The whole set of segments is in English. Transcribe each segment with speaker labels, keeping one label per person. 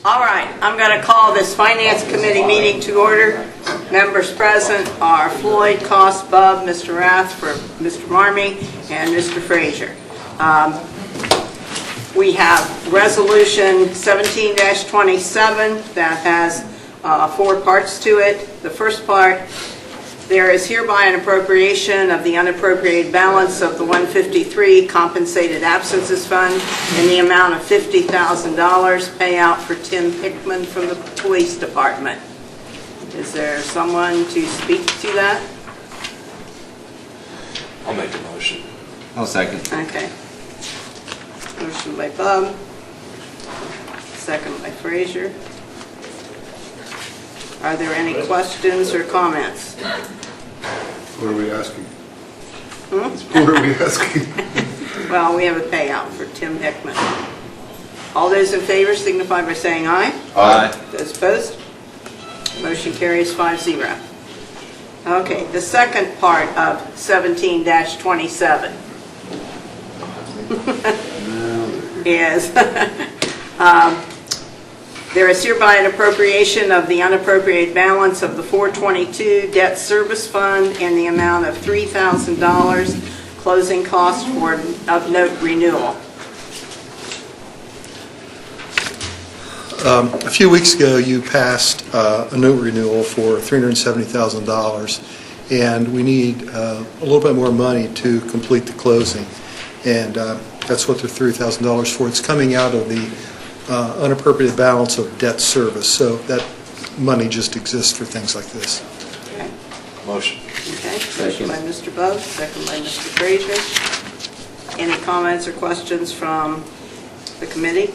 Speaker 1: All right, I'm going to call this Finance Committee meeting to order. Members present are Floyd, Cost, Bub, Mr. Rath for Mr. Marmee, and Mr. Frazier. We have Resolution 17-27 that has 4 parts to it. The first part, there is hereby an appropriation of the unappropriated balance of the 153 Compensated Absences Fund in the amount of $50,000 payout for Tim Hickman from the Police Department. Is there someone to speak to that?
Speaker 2: I'll make a motion.
Speaker 3: I'll second.
Speaker 1: Okay. Motion by Bub, second by Frazier. Are there any questions or comments?
Speaker 4: What are we asking? What are we asking?
Speaker 1: Well, we have a payout for Tim Hickman. All those in favor signify by saying aye.
Speaker 3: Aye.
Speaker 1: Those opposed? Motion carries 5-0. Okay, the second part of 17-27 is there is hereby an appropriation of the unappropriated balance of the 422 Debt Service Fund in the amount of $3,000, closing cost of note renewal.
Speaker 4: A few weeks ago, you passed a note renewal for $370,000, and we need a little bit more money to complete the closing, and that's what the $3,000 for. It's coming out of the unappropriated balance of debt service, so that money just exists for things like this.
Speaker 1: Okay.
Speaker 2: Motion.
Speaker 1: Okay. Motion by Mr. Bove, second by Mr. Frazier. Any comments or questions from the committee?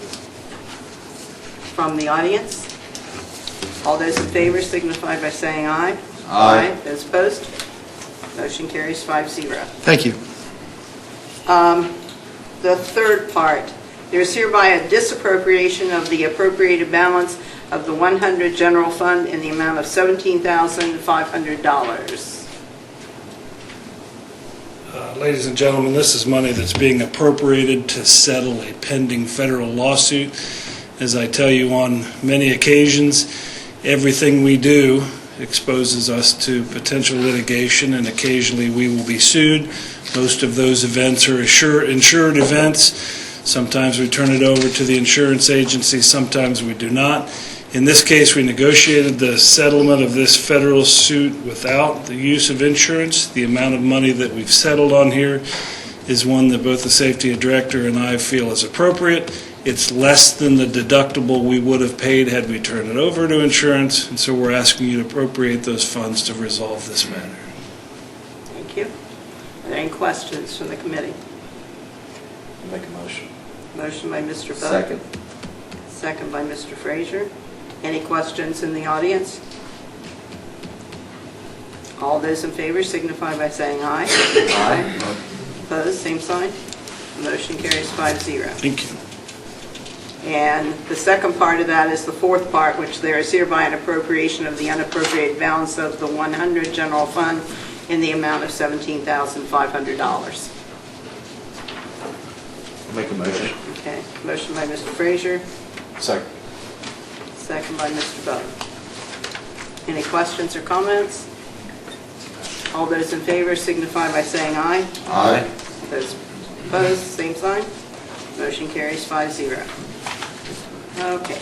Speaker 1: From the audience? All those in favor signify by saying aye.
Speaker 3: Aye.
Speaker 1: Those opposed? Motion carries 5-0.
Speaker 4: Thank you.
Speaker 1: The third part, there is hereby a disappropriation of the appropriated balance of the 100 General Fund in the amount of $17,500.
Speaker 5: Ladies and gentlemen, this is money that's being appropriated to settle a pending federal lawsuit. As I tell you on many occasions, everything we do exposes us to potential litigation, and occasionally we will be sued. Most of those events are insured events. Sometimes we turn it over to the insurance agency, sometimes we do not. In this case, we negotiated the settlement of this federal suit without the use of insurance. The amount of money that we've settled on here is one that both the safety director and I feel is appropriate. It's less than the deductible we would have paid had we turned it over to insurance, and so we're asking you to appropriate those funds to resolve this matter.
Speaker 1: Thank you. Are there any questions from the committee?
Speaker 2: Make a motion.
Speaker 1: Motion by Mr. Bove.
Speaker 3: Second.
Speaker 1: Second by Mr. Frazier. Any questions in the audience? All those in favor signify by saying aye.
Speaker 3: Aye.
Speaker 1: Opposed, same sign. Motion carries 5-0.
Speaker 5: Thank you.
Speaker 1: And the second part of that is the fourth part, which there is hereby an appropriation of the unappropriated balance of the 100 General Fund in the amount of $17,500.
Speaker 3: Make a motion.
Speaker 1: Okay, motion by Mr. Frazier,
Speaker 2: Second.
Speaker 1: second by Mr. Bove. Any questions or comments? All those in favor signify by saying aye.
Speaker 3: Aye.
Speaker 1: Those opposed, same sign. Motion carries 5-0. Okay.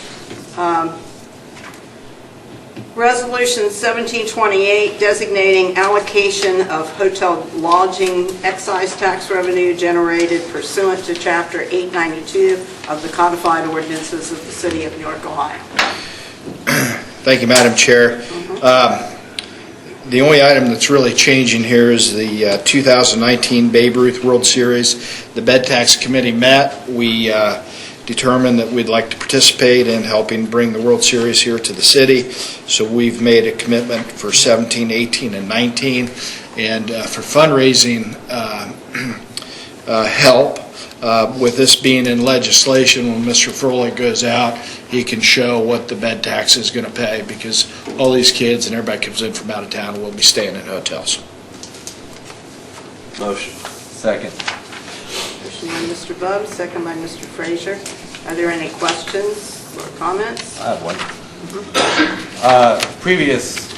Speaker 1: Resolution 1728, designating allocation of hotel lodging excise tax revenue generated pursuant to Chapter 892 of the Codified Ordinances of the City of Newark, Ohio.
Speaker 6: Thank you, Madam Chair. The only item that's really changing here is the 2019 Babe Ruth World Series. The Bed Tax Committee met. We determined that we'd like to participate in helping bring the World Series here to the city. So we've made a commitment for 17, 18, and 19. And for fundraising help, with this being in legislation, when Mr. Froelich goes out, he can show what the bed tax is going to pay, because all these kids and everybody comes in from out of town and will be staying in hotels.
Speaker 2: Motion.
Speaker 3: Second.
Speaker 1: Motion by Mr. Bub, second by Mr. Frazier. Are there any questions or comments?
Speaker 3: I have one. Previous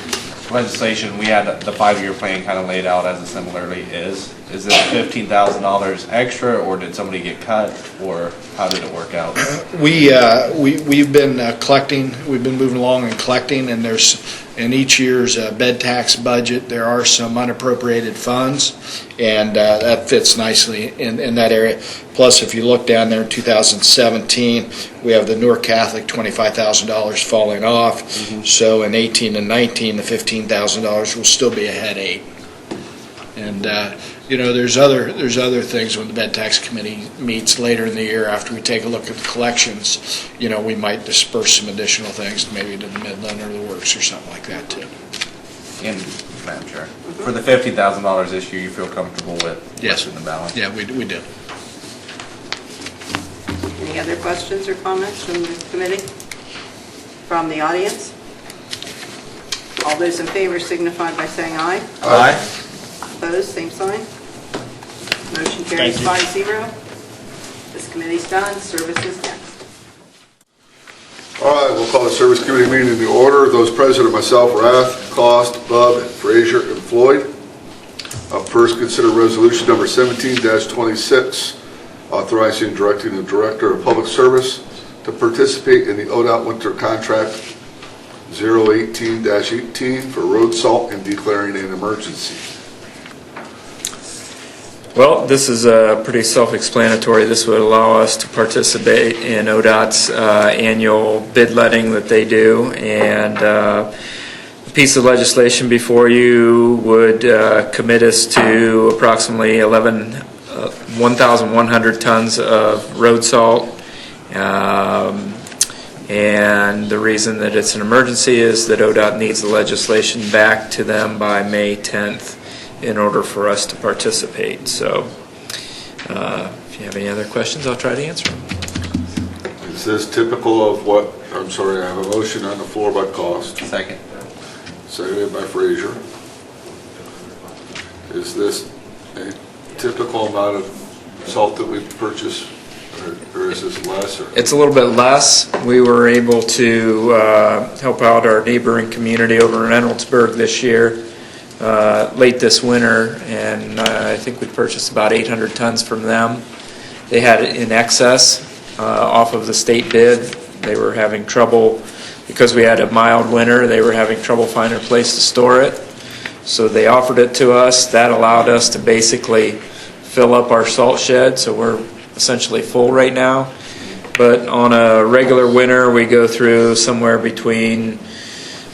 Speaker 3: legislation, we had the 5-year plan kind of laid out as it similarly is. Is this $15,000 extra, or did somebody get cut, or how did it work out?
Speaker 6: We've been collecting, we've been moving along and collecting, and there's, in each year's bed tax budget, there are some unappropriated funds, and that fits nicely in that area. Plus, if you look down there in 2017, we have the Newark Catholic $25,000 falling off. So in 18 and 19, the $15,000 will still be a head 8. And there's other things when the bed tax committee meets later in the year after we take a look at the collections. We might disperse some additional things, maybe to the Midland or the Works or something like that too.
Speaker 3: And, Madam Chair, for the $15,000 this year, you feel comfortable with
Speaker 6: Yes.
Speaker 3: in the balance?
Speaker 6: Yeah, we do.
Speaker 1: Any other questions or comments from the committee? From the audience? All those in favor signify by saying aye.
Speaker 3: Aye.
Speaker 1: Opposed, same sign. Motion carries 5-0. This committee's done. Services next.
Speaker 7: All right, we'll call the Service Committee meeting in order. Those present are myself, Rath, Cost, Bub, Frazier, and Floyd. Up first, consider resolution number 17-26, authorizing and directing the Director of Public Service to participate in the ODOT Winter Contract 018-18 for road salt and declaring an emergency.
Speaker 8: Well, this is pretty self-explanatory. This would allow us to participate in ODOT's annual bid letting that they do, and the piece of legislation before you would commit us to approximately 1,100 tons of road salt. And the reason that it's an emergency is that ODOT needs the legislation back to them by May 10th in order for us to participate. So if you have any other questions, I'll try to answer them.
Speaker 7: Is this typical of what, I'm sorry, I have a motion on the floor by Cost,
Speaker 3: Second.
Speaker 7: seconded by Frazier. Is this a typical amount of salt that we purchase, or is this less? Or?
Speaker 8: It's a little bit less. We were able to help out our neighboring community over in Reynoldsburg this year, late this winter, and I think we purchased about 800 tons from them. They had it in excess off of the state bid. They were having trouble, because we had a mild winter, they were having trouble finding a place to store it. So they offered it to us. That allowed us to basically fill up our salt shed, so we're essentially full right now. But on a regular winter, we go through somewhere between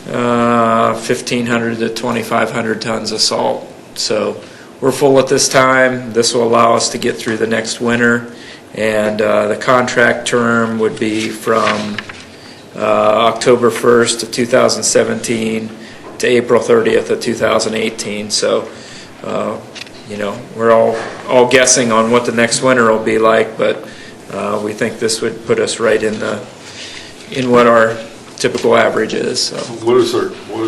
Speaker 8: 1,500 to 2,500 tons of salt. So we're full at this time. This will allow us to get through the next winter, and the contract term would be from October 1st of 2017 to April 30th of 2018. So we're all guessing on what the next winter will be like, but we think this would put us right in what our typical average is. So.
Speaker 7: What is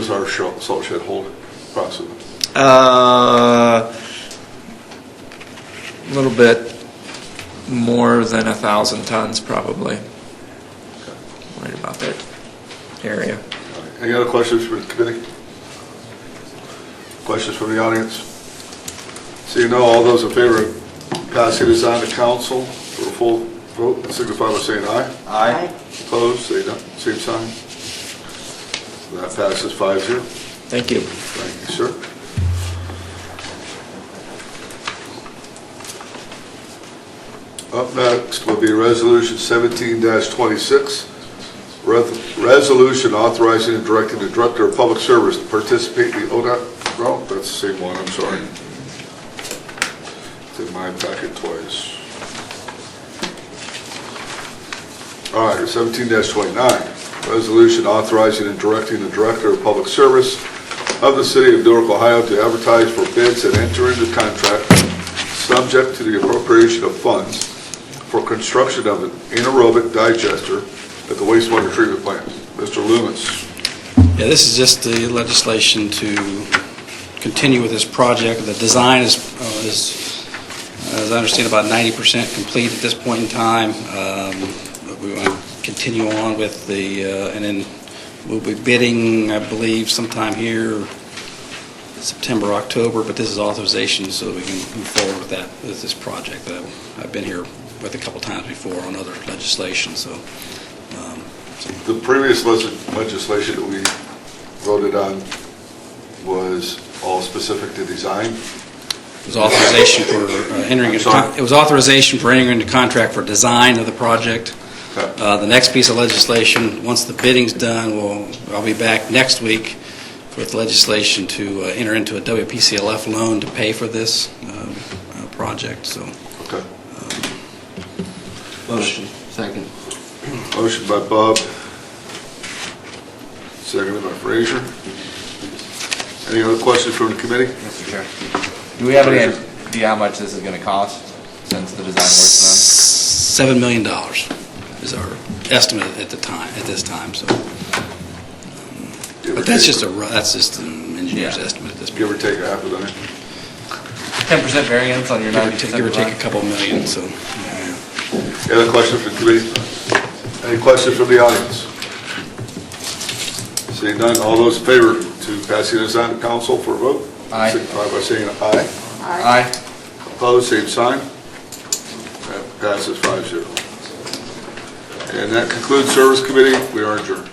Speaker 7: our salt shed hold approximately?
Speaker 8: A little bit more than 1,000 tons, probably. Right about that area.
Speaker 7: Any other questions from the committee? Questions from the audience? Seeing no, all those in favor of passing this on to council for a full vote, signify by saying aye.
Speaker 3: Aye.
Speaker 7: Opposed, say no, same sign. That passes 5-0.
Speaker 8: Thank you.
Speaker 7: Thank you, sir. Up next will be Resolution 17-26, resolution authorizing and directing the Director of Public Service to participate in the ODOT, oh, that's the same one, I'm sorry. It's in my packet twice. All right, 17-29, resolution authorizing and directing the Director of Public Service of the City of Newark, Ohio to advertise for bids and enter into contract subject to the appropriation of funds for construction of an anaerobic digester at the wastewater treatment plant. Mr. Loomis.
Speaker 9: Yeah, this is just the legislation to continue with this project. The design is as I understand, about 90% complete at this point in time. But we want to continue on with the, and then we'll be bidding, I believe, sometime here, September, October, but this is authorization so that we can move forward with that, with this project. I've been here with a couple times before on other legislation, so.
Speaker 7: The previous legislation that we voted on was all specific to design.
Speaker 9: It was authorization for entering into, it was authorization for entering into contract for design of the project. The next piece of legislation, once the bidding's done, I'll be back next week with legislation to enter into a WPCLF loan to pay for this project, so.
Speaker 7: Okay.
Speaker 2: Motion. Second.
Speaker 7: Motion by Bob, seconded by Frazier. Any other questions from the committee?
Speaker 3: Mr. Chair. Do we have any idea how much this is going to cost since the design work's
Speaker 9: $7 million is our estimate at this time, so. But that's just an engineer's estimate at this point.
Speaker 7: Give or take a half a million.
Speaker 3: done? 10% variance on your 90%
Speaker 9: Give or take a
Speaker 3: design?
Speaker 9: couple million, so.
Speaker 7: Any other questions from the committee? Any questions from the audience? Seeing none, all those in favor to passing this on to council for a vote?
Speaker 3: Aye.
Speaker 7: Signify by saying aye.
Speaker 3: Aye.
Speaker 7: Opposed, same sign. That passes 5-0. And that concludes service committee. We are adjourned.